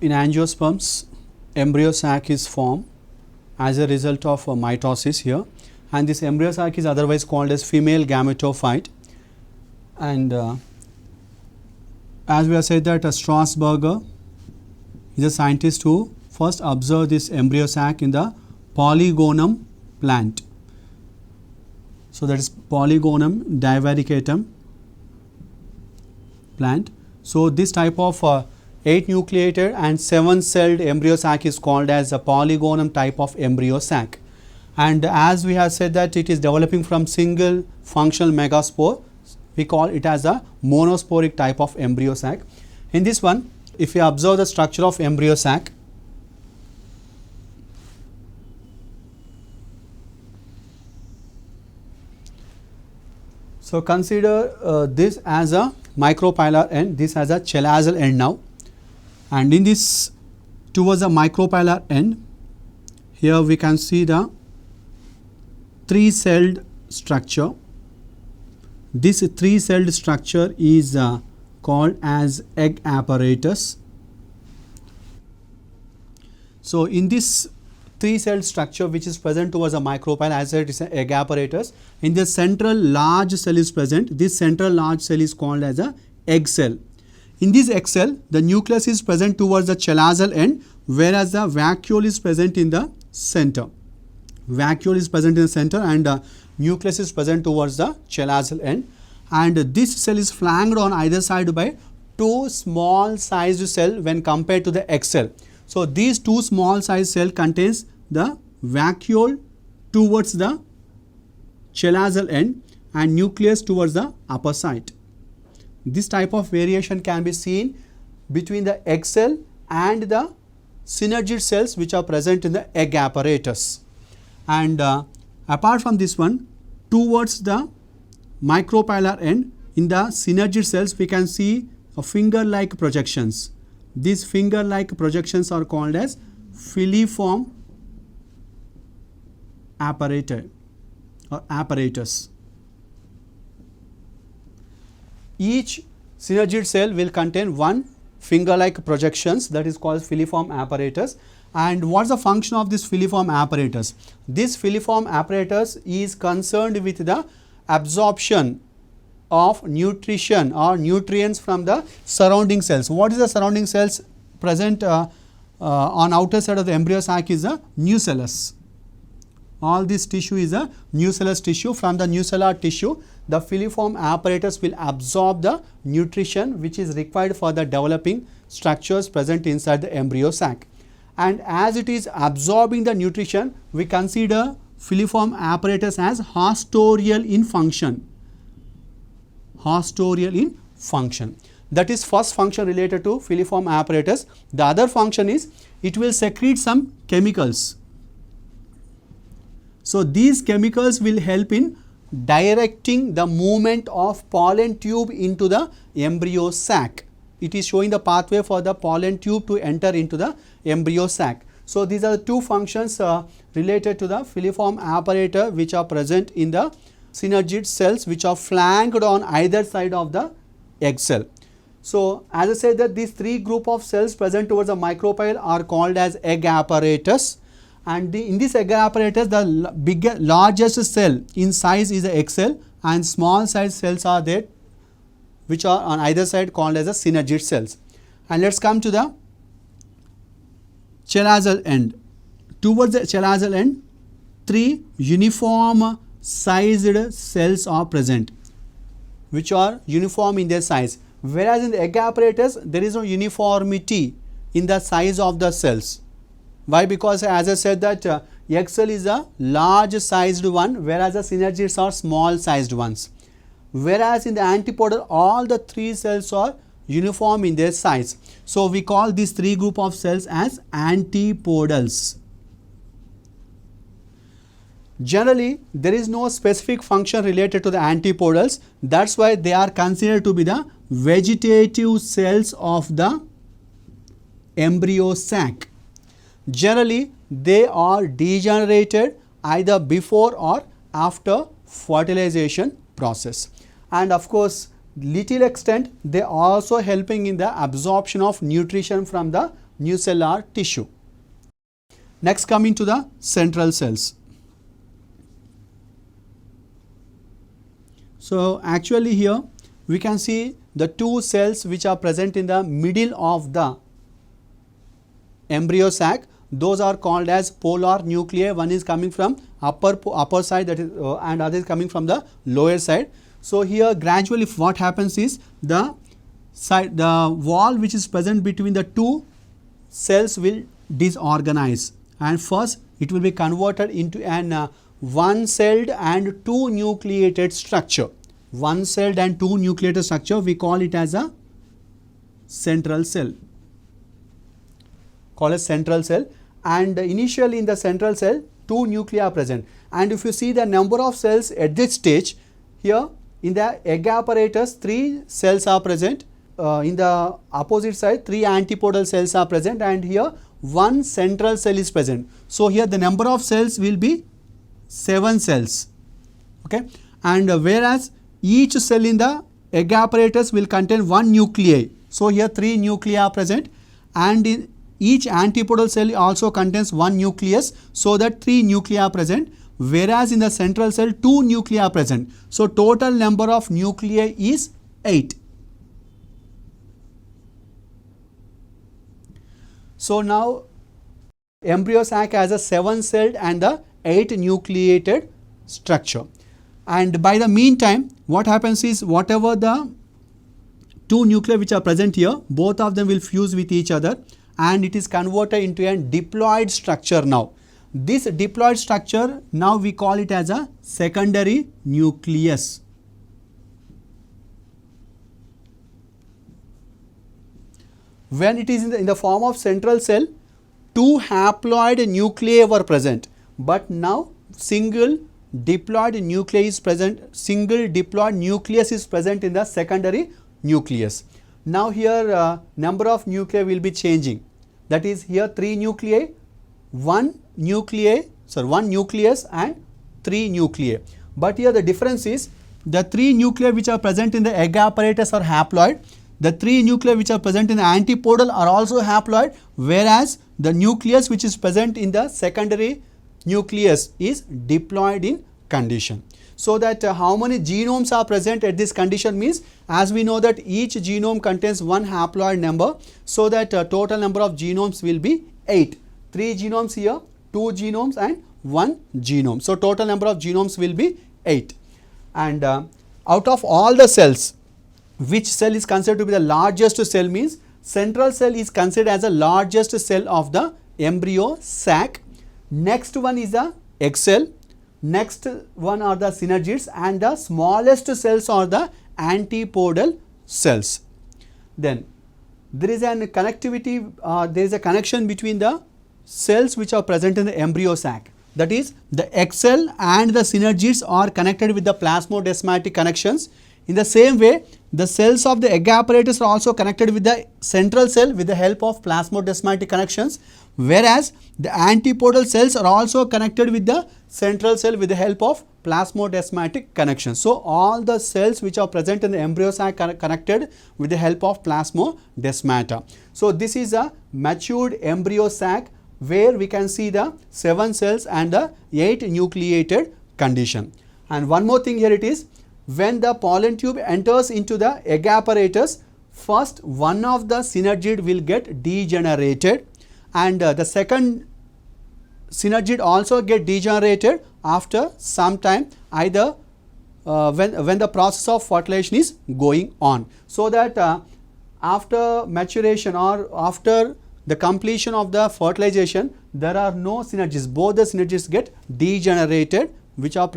in angiosperms, embryo sac is formed as a result of mitosis here, and this embryo sac is otherwise called as female gametophyte. And as we have said that Strasburger is a scientist who first observed this embryo sac in the Polygonum plant. So, that is Polygonum divaricatum plant. So, this type of 8 nucleated and 7 celled embryo sac is called as a Polygonum type of embryo sac. And as we have said that it is developing from single functional megaspore, we call it as a monosporic type of embryo sac. In this one, if you observe the structure of embryo sac, so consider this as a micropylar end, this as a chelazal end now, and in this towards the micropylar end, here we can see the 3-celled structure. This 3-celled structure is called as egg apparatus. So, in this 3-celled structure which is present towards a micropyle, as it is an egg apparatus, in the central large cell is present. This central large cell is called as a egg cell. In this egg cell, the nucleus is present towards the chelazal end, whereas the vacuole is present in the center. Vacuole is present in the center and nucleus is present towards the chelazal end, and this cell is flanked on either side by 2 small sized cell when compared to the egg cell. So, these 2 small sized cell contains the vacuole towards the chelazal end and nucleus towards the upper side. This type of variation can be seen between the egg cell and the synergid cells which are present in the egg apparatus. And apart from this one, towards the micropylar end, in the synergid cells we can see a finger-like projections. These finger-like projections are called as filiform apparatus or apparatus. Each synergid cell will contain one finger-like projections, that is called filiform apparatus. And what is the function of this filiform apparatus? This filiform apparatus is concerned with the absorption of nutrition or nutrients from the surrounding cells. What is the surrounding cells present on outer side of the embryo sac is a nucellus. All this tissue is a nucellus tissue. From the nucellar tissue, the filiform apparatus will absorb the nutrition which is required for the developing structures present inside the embryo sac. And as it is absorbing the nutrition, we consider filiform apparatus as hostorial in function. Hostorial in function. That is first function related to filiform apparatus. The other function is it will secrete some chemicals. So, these chemicals will help in directing the movement of pollen tube into the embryo sac. It is showing the pathway for the pollen tube to enter into the embryo sac. So, these are the 2 functions related to the filiform apparatus which are present in the synergid cells which are flanked on either side of the egg cell. So, as I said that these 3 group of cells present towards the micropyle are called as egg apparatus, and in this egg apparatus the largest cell in size is the egg cell and small size cells are there which are on either side called as the synergid cells. And let us come to the chelazal end. Towards the chelazal end, 3 uniform sized cells are present which are uniform in their size, whereas in the egg apparatus there is no uniformity in the size of the cells. Why? Because as I said that egg cell is a large sized one, whereas the synergids are small sized ones. Whereas in the antipodal all the 3 cells are uniform in their size. So, we call these 3 group of cells as antipodals. Generally, there is no specific function related to the antipodals. That is why they are considered to be the vegetative cells of the embryo sac. Generally, they are degenerated either before or after fertilization process. And of course, little extent they are also helping in the absorption of nutrition from the nucellar tissue. Next, coming to the central cells. So actually here we can see the two cells which are present in the middle of the embryo sac. Those are called as polar nuclei. One is coming from upper side, that is and other is coming from the lower side. So here gradually what happens is the wall which is present between the two cells will disorganize, and first it will be converted into an one celled and two nucleated structure. One celled and two nucleated structure, we call it as a central cell. Call as central cell. And initially in the central cell, two nuclei are present. And if you see the number of cells at this stage, here in the egg apparatus, 3 cells are present. In the opposite side, 3 antipodal cells are present, and here 1 central cell is present. So here the number of cells will be 7 cells. Okay, and whereas each cell in the egg apparatus will contain 1 nuclei. So here 3 nuclei are present, and in each antipodal cell also contains 1 nucleus, so that 3 nuclei are present, whereas in the central cell 2 nuclei are present. So total number of nuclei is 8. So now embryo sac has a 7-celled and the 8 nucleated structure. And by the meantime, what happens is whatever the 2 nuclei which are present here, both of them will fuse with each other, and it is converted into a diploid structure now. This diploid structure, now we call it as a secondary nucleus. When it is in the form of central cell, 2 haploid nuclei were present, but now single diploid nuclei is present, single diploid nucleus is present in the secondary nucleus. Now here number of nuclei will be changing. That is, here 3 nuclei, 1 nucleus and 3 nuclei. But here the difference is the 3 nuclei which are present in the egg apparatus are haploid. The 3 nuclei which are present in the antipodal are also haploid, whereas the nucleus which is present in the secondary nucleus is diploid in condition. So that how many genomes are present at this condition means, as we know that each genome contains 1 haploid number, so that total number of genomes will be 8. 3 genomes here, 2 genomes and 1 genome. So total number of genomes will be 8. And out of all the cells, which cell is considered to be the largest cell means central cell is considered as the largest cell of the embryo sac. Next one is the egg cell. Next one are the synergids, and the smallest cells are the antipodal cells. Then there is a connectivity, there is a connection between the cells which are present in the embryo sac. That is, the egg cell and the synergids are connected with the plasmodesmatic connections. In the same way, the cells of the egg apparatus are also connected with the central cell with the help of plasmodesmatic connections, whereas the antipodal cells are also connected with the central cell with the help of plasmodesmatic connections. So all the cells which are present in the embryo sac are connected with the help of plasmodesmata. So this is a matured embryo sac where we can see the 7 cells and the 8 nucleated condition. And one more thing here it is, when the pollen tube enters into the egg apparatus, first one of the synergid will get degenerated, and the second synergid also get degenerated after some time, either when the process of fertilization is going on. So that after maturation or after the completion of the fertilization, there are no synergids. Both the synergids get degenerated, which are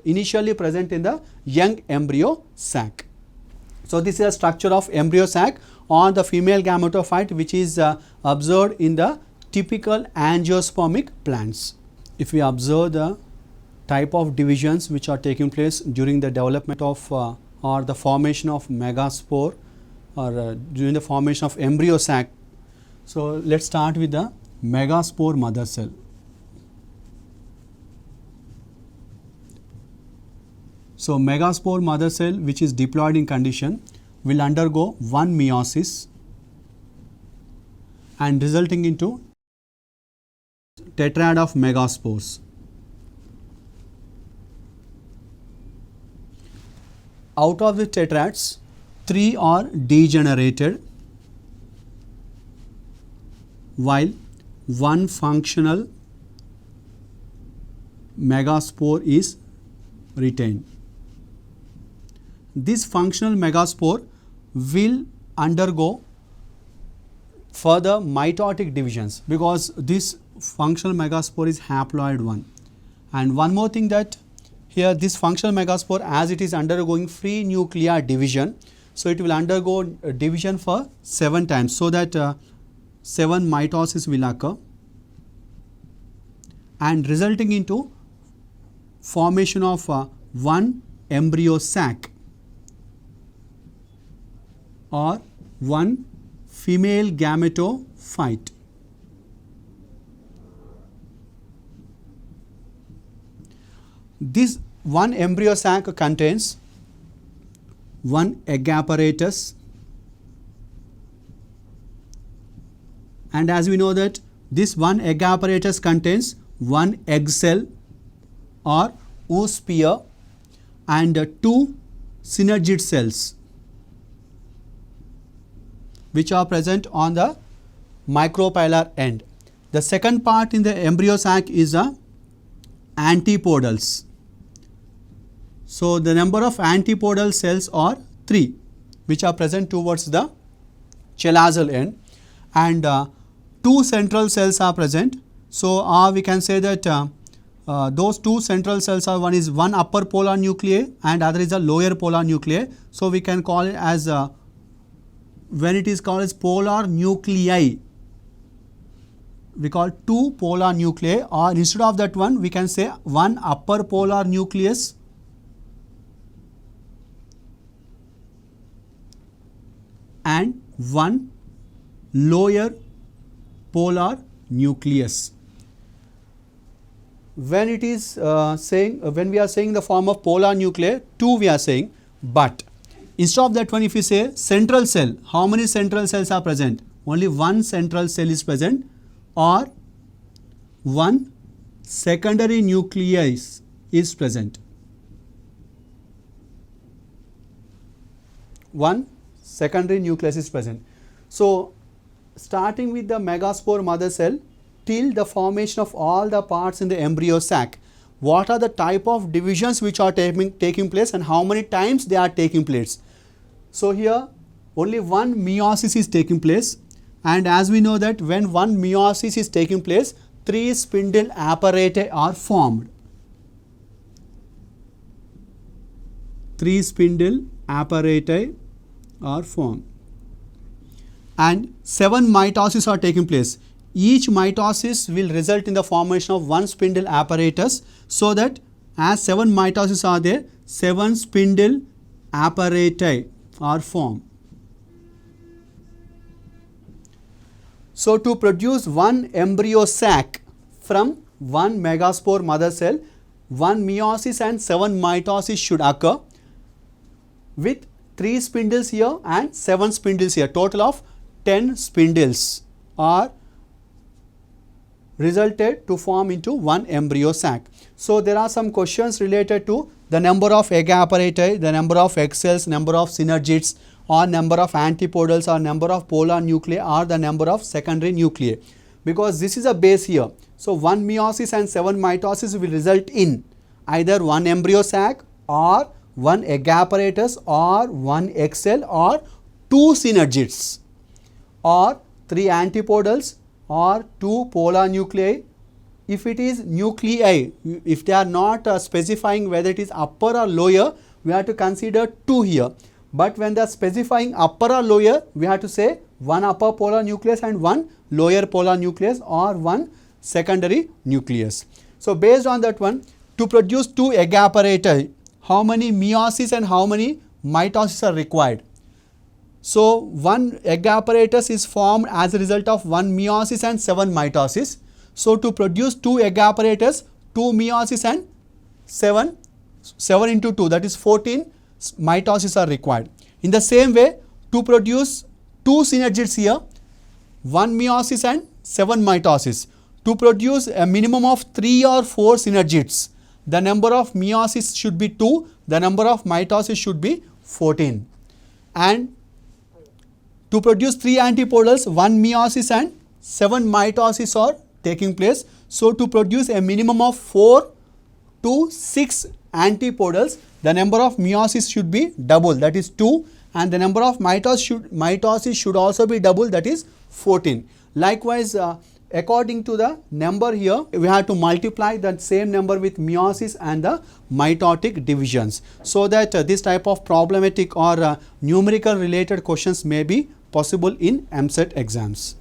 initially present in the young embryo sac. So this is a structure of embryo sac on the female gametophyte, which is observed in the typical angiospermic plants. If we observe the type of divisions which are taking place during the development of or the formation of megaspore or during the formation of embryo sac. So let's start with the megaspore mother cell. So megaspore mother cell, which is diploid in condition, will undergo 1 meiosis, and resulting into tetrad of megaspores. Out of the tetrads, 3 are degenerated, while 1 functional megaspore is retained. This functional megaspore will undergo further mitotic divisions, because this functional megaspore is haploid one. And one more thing, that here this functional megaspore, as it is undergoing free nuclear division, so it will undergo division for 7 times, so that 7 mitosis will occur, and resulting into formation of one embryo sac or one female gametophyte. This one embryo sac contains one egg apparatus, and as we know that this one egg apparatus contains one egg cell or oosphere and 2 synergid cells, which are present on the micropylar end. The second part in the embryo sac is the antipodals. So the number of antipodal cells are 3, which are present towards the chelazal end, and 2 central cells are present. So we can say that those 2 central cells are, one is one upper polar nuclei and other is a lower polar nuclei. So we can call it as when it is called as polar nuclei, we call 2 polar nuclei, or instead of that one we can say one upper polar nucleus and one lower polar nucleus. When it is when we are saying the form of polar nuclei, 2 we are saying, but instead of that one, if we say central cell, how many central cells are present? Only one central cell is present, or one secondary nucleus is present. One secondary nucleus is present. So starting with the megaspore mother cell till the formation of all the parts in the embryo sac, what are the type of divisions which are taking place and how many times they are taking place? So here only one meiosis is taking place, and as we know that when one meiosis is taking place, 3 spindle apparati are formed. 3 spindle apparati are formed and 7 mitoses are taking place. Each mitosis will result in the formation of one spindle apparatus, so that as 7 mitoses are there, 7 spindle apparati are formed. So to produce one embryo sac from one megaspore mother cell, 1 meiosis and 7 mitosis should occur, with 3 spindles here and 7 spindles here. Total of 10 spindles are resulted to form into one embryo sac. So there are some questions related to the number of egg apparati, the number of egg cells, number of synergids, or number of antipodals, or number of polar nuclei, or the number of secondary nuclei, because this is a base here. So 1 meiosis and 7 mitosis will result in either one embryo sac or one egg apparatus or one egg cell or 2 synergids or 3 antipodals or 2 polar nuclei. If it is nuclei, if they are not specifying whether it is upper or lower, we have to consider 2 here. But when they are specifying upper or lower, we have to say one upper polar nucleus and one lower polar nucleus or one secondary nucleus. So based on that one, to produce 2 egg apparati, how many meiosis and how many mitosis are required? So one egg apparatus is formed as a result of 1 meiosis and 7 mitosis. So to produce 2 egg apparatus, 2 meiosis and 7 into 2, that is 14 mitosis are required. In the same way, to produce 2 synergids here, 1 meiosis and 7 mitosis. To produce a minimum of 3 or 4 synergids, the number of meiosis should be 2, the number of mitosis should be 14. And to produce 3 antipodals, 1 meiosis and 7 mitosis are taking place. So, to produce a minimum of 4 to 6 antipodals, the number of meiosis should be double, that is 2, and the number of mitosis should also be double, that is 14. Likewise, according to the number here, we have to multiply that same number with meiosis and the mitotic divisions, so that this type of problematic or numerical related questions may be possible in EAMCET exams.